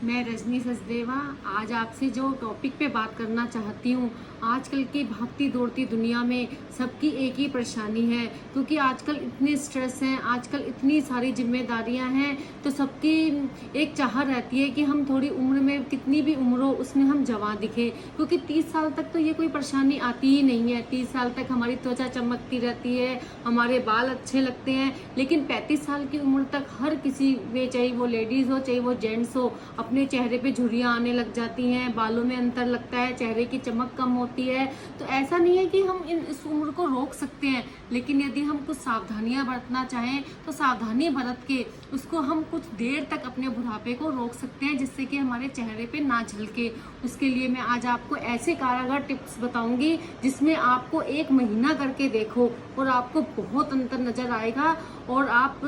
मैं रजनी सचदेवा आज आपसे जो टॉपिक पे बात करना चाहती हूँ, आजकल की भागती दौड़ती दुनिया में सबकी एक ही परेशानी है। क्योंकि आजकल इतने स्ट्रेस हैं, आजकल इतनी सारी जिम्मेदारियां हैं, तो सबकी एक चाह रहती है कि हम थोड़ी उम्र में, कितनी भी उम्र हो उसमें हम जवान दिखे। क्योंकि 30 साल तक तो ये कोई परेशानी आती ही नहीं है। 30 साल तक हमारी त्वचा चमकती रहती है, हमारे बाल अच्छे लगते हैं। लेकिन 35 साल की उम्र तक हर किसी में, चाहे वो लेडीज हो चाहे वो जेंट्स हो, अपने चेहरे पे झुर्रियां आने लग जाती हैं, बालों में अंतर लगता है, चेहरे की चमक कम होती है। तो ऐसा नहीं है कि हम इस उम्र को रोक सकते हैं, लेकिन यदि हम कुछ सावधानियां बरतना चाहें तो सावधानी बरत के उसको हम कुछ देर तक अपने बुढ़ापे को रोक सकते हैं, जिससे कि हमारे चेहरे पे ना झलके। उसके लिए मैं आज आपको ऐसे कारगर टिप्स बताऊंगी जिसमें आपको 1 महीना करके देखो और आपको बहुत अंतर नजर आएगा। और आप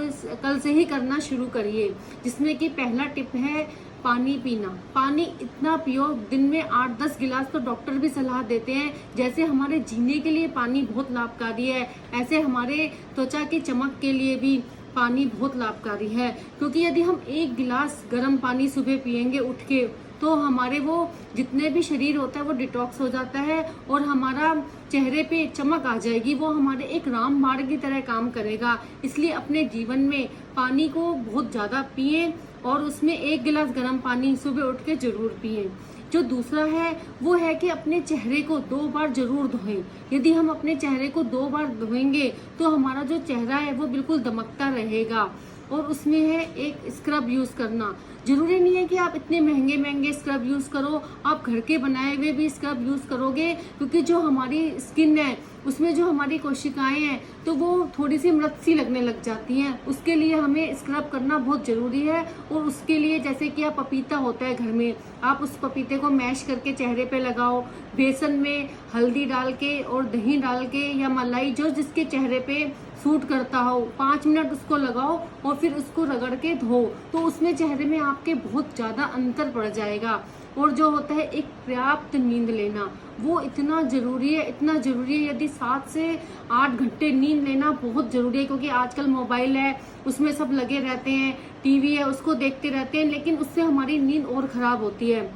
कल से ही करना शुरू करिए। जिसमें कि पहला टिप है पानी पीना। पानी इतना पियो, दिन में 8-10 गिलास तो डॉक्टर भी सलाह देते हैं। जैसे हमारे जीने के लिए पानी बहुत लाभकारी है, ऐसे हमारे त्वचा की चमक के लिए भी पानी बहुत लाभकारी है। क्योंकि यदि हम 1 गिलास गर्म पानी सुबह पियेंगे उठ के, तो हमारे वो जितने भी शरीर होता है वो डिटॉक्स हो जाता है और हमारा चेहरे पे चमक आ जाएगी। वो हमारे एक रामबाण की तरह काम करेगा। इसलिए अपने जीवन में पानी को बहुत ज्यादा पिए और उसमें 1 गिलास गर्म पानी सुबह उठ के जरूर पिए। जो दूसरा है वो है कि अपने चेहरे को 2 बार जरूर धोएं। यदि हम अपने चेहरे को 2 बार धोएंगे तो हमारा जो चेहरा है वो बिल्कुल दमकता रहेगा। और उसमें है एक स्क्रब यूज करना। जरूरी नहीं है कि आप इतने महंगे महंगे स्क्रब यूज करो, आप घर के बनाए हुए भी स्क्रब यूज करोगे। क्योंकि जो हमारी स्किन है उसमें जो हमारी कोशिकाएं हैं तो वो थोड़ी सी मृत सी लगने लग जाती हैं। उसके लिए हमें स्क्रब करना बहुत जरूरी है। और उसके लिए जैसे कि आप पपीता होता है घर में, आप उस पपीते को मैश करके चेहरे पे लगाओ, बेसन में हल्दी डाल के और दही डाल के या मलाई, जो जिसके चेहरे पे सूट करता हो, 5 मिनट उसको लगाओ और फिर उसको रगड़ के धो, तो उसमें चेहरे में आपके बहुत ज्यादा अंतर पड़ जाएगा। और जो होता है एक पर्याप्त नींद लेना, वो इतना जरूरी है, इतना जरूरी है। यदि 7 से 8 घंटे नींद लेना बहुत जरूरी है। क्योंकि आजकल मोबाइल है उसमें सब लगे रहते हैं, टीवी है उसको देखते रहते हैं, लेकिन उससे हमारी नींद और खराब होती है।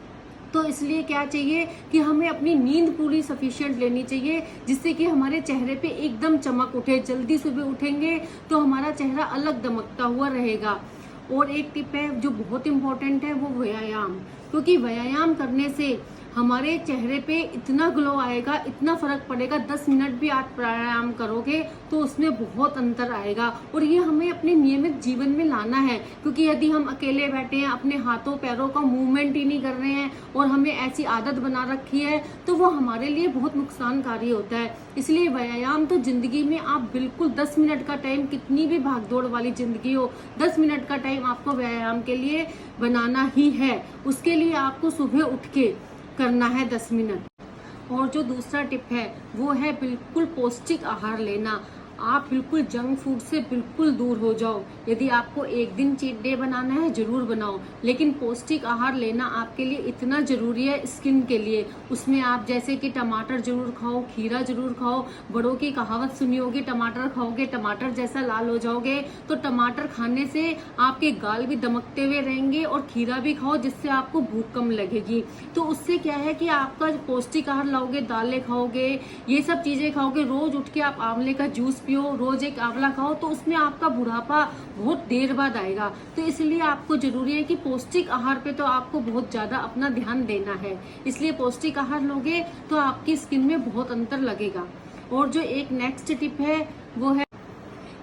तो इसलिए क्या चाहिए कि हमें अपनी नींद पूरी सफिशिएंट लेनी चाहिए, जिससे कि हमारे चेहरे पे एकदम चमक उठे। जल्दी सुबह उठेंगे तो हमारा चेहरा अलग दमकता हुआ रहेगा। और एक टिप है जो बहुत इंपॉर्टेंट है, वो व्यायाम। क्योंकि व्यायाम करने से हमारे चेहरे पे इतना ग्लो आएगा, इतना फर्क पड़ेगा। 10 मिनट भी आप प्राणायाम करोगे तो उसमें बहुत अंतर आएगा। और ये हमें अपने नियमित जीवन में लाना है। क्योंकि यदि हम अकेले बैठे हैं, अपने हाथों पैरों का मूवमेंट ही नहीं कर रहे हैं और हमें ऐसी आदत बना रखी है, तो वो हमारे लिए बहुत नुकसानकारी होता है। इसलिए व्यायाम तो जिंदगी में आप बिल्कुल 10 मिनट का टाइम, कितनी भी भागदौड़ वाली जिंदगी हो, 10 मिनट का टाइम आपको व्यायाम के लिए बनाना ही है। उसके लिए आपको सुबह उठ के करना है 10 मिनट। और जो दूसरा टिप है वो है बिल्कुल पौष्टिक आहार लेना। आप बिल्कुल जंक फूड से बिल्कुल दूर हो जाओ। यदि आपको एक दिन चीट डे बनाना है जरूर बनाओ, लेकिन पौष्टिक आहार लेना आपके लिए इतना जरूरी है स्किन के लिए। उसमें आप जैसे कि टमाटर जरूर खाओ, खीरा जरूर खाओ। बड़ों की कहावत सुनी होगी, टमाटर खाओगे टमाटर जैसा लाल हो जाओगे। तो टमाटर खाने से आपके गाल भी दमकते हुए रहेंगे। और खीरा भी खाओ जिससे आपको भूख कम लगेगी। तो उससे क्या है कि आपका पौष्टिक आहार लाओगे, दालें खाओगे, ये सब चीजें खाओगे, रोज उठ के आप आंवले का जूस पियो, रोज एक आंवला खाओ, तो उसमें आपका बुढ़ापा बहुत देर बाद आएगा। तो इसलिए आपको जरूरी है कि पौष्टिक आहार पे तो आपको बहुत ज्यादा अपना ध्यान देना है। इसलिए पौष्टिक आहार लोगे तो आपकी स्किन में बहुत अंतर लगेगा। और जो एक नेक्स्ट टिप है वो है,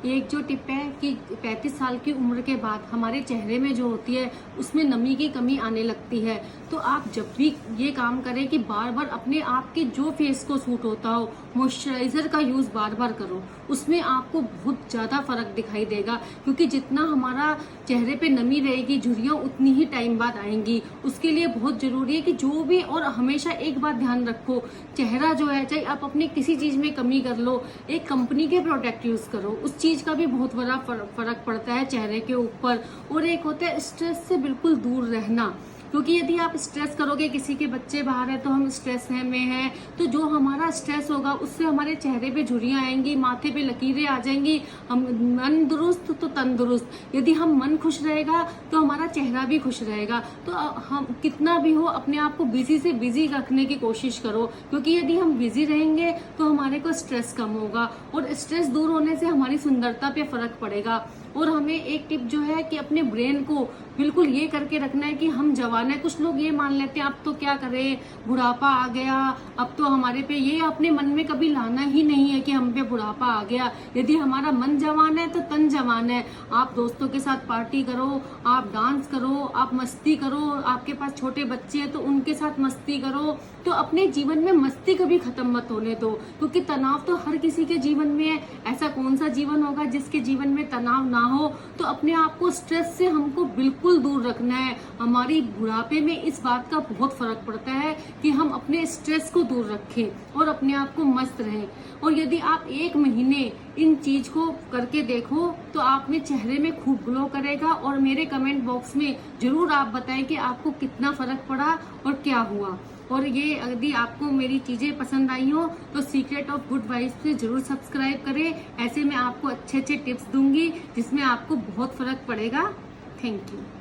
एक जो टिप है कि 35 साल की उम्र के बाद हमारे चेहरे में जो होती है उसमें नमी की कमी आने लगती है। तो आप जब भी ये काम करें कि बार बार अपने आप के जो फेस को सूट होता हो, मॉइस्चराइजर का यूज बार बार करो, उसमें आपको बहुत ज्यादा फर्क दिखाई देगा। क्योंकि जितना हमारा चेहरे पे नमी रहेगी, झुर्रियां उतनी ही टाइम बाद आएंगी। उसके लिए बहुत जरूरी है कि जो भी, और हमेशा एक बात ध्यान रखो, चेहरा जो है, चाहे आप अपनी किसी चीज में कमी कर लो, एक कंपनी के प्रोडक्ट यूज करो, उस चीज का भी बहुत बड़ा फर्क पड़ता है चेहरे के ऊपर। और एक होता है स्ट्रेस से बिल्कुल दूर रहना। क्योंकि यदि आप स्ट्रेस करोगे, किसी के बच्चे बाहर है तो हम स्ट्रेस में हैं, तो जो हमारा स्ट्रेस होगा उससे हमारे चेहरे पे झुर्रियां आएंगी, माथे पे लकीरें आ जाएंगी। हम मन दुरुस्त तो तंदुरुस्त। यदि हम मन खुश रहेगा तो हमारा चेहरा भी खुश रहेगा। तो हम कितना भी हो अपने आप को बिजी से बिजी रखने की कोशिश करो, क्योंकि यदि हम बिजी रहेंगे तो हमारे को स्ट्रेस कम होगा, और स्ट्रेस दूर होने से हमारी सुंदरता पे फर्क पड़ेगा। और हमें एक टिप जो है कि अपने ब्रेन को बिल्कुल ये करके रखना है कि हम जवान है। कुछ लोग ये मान लेते हैं अब तो क्या करें, बुढ़ापा आ गया, अब तो हमारे पे, ये अपने मन में कभी लाना ही नहीं है कि हम पे बुढ़ापा आ गया। यदि हमारा मन जवान है तो तन जवान है। आप दोस्तों के साथ पार्टी करो, आप डांस करो, आप मस्ती करो, आपके पास छोटे बच्चे हैं तो उनके साथ मस्ती करो। तो अपने जीवन में मस्ती कभी खत्म मत होने दो, क्योंकि तनाव तो हर किसी के जीवन में है। ऐसा कौन सा जीवन होगा जिसके जीवन में तनाव ना हो। तो अपने आप को स्ट्रेस से हमको बिल्कुल दूर रखना है। हमारी बुढ़ापे में इस बात का बहुत फर्क पड़ता है कि हम अपने स्ट्रेस को दूर रखें और अपने आप को मस्त रहें। और यदि आप 1 महीने इन चीज को करके देखो तो आप में चेहरे में खूब ग्लो करेगा। और मेरे कमेंट बॉक्स में जरूर आप बताएं कि आपको कितना फर्क पड़ा और क्या हुआ। और ये यदि आपको मेरी चीजें पसंद आई हो तो सीक्रेट ऑफ गुड वाइब्स से जरूर सब्सक्राइब करें। ऐसे मैं आपको अच्छे अच्छे टिप्स दूंगी जिसमें आपको बहुत फर्क पड़ेगा। Thank you.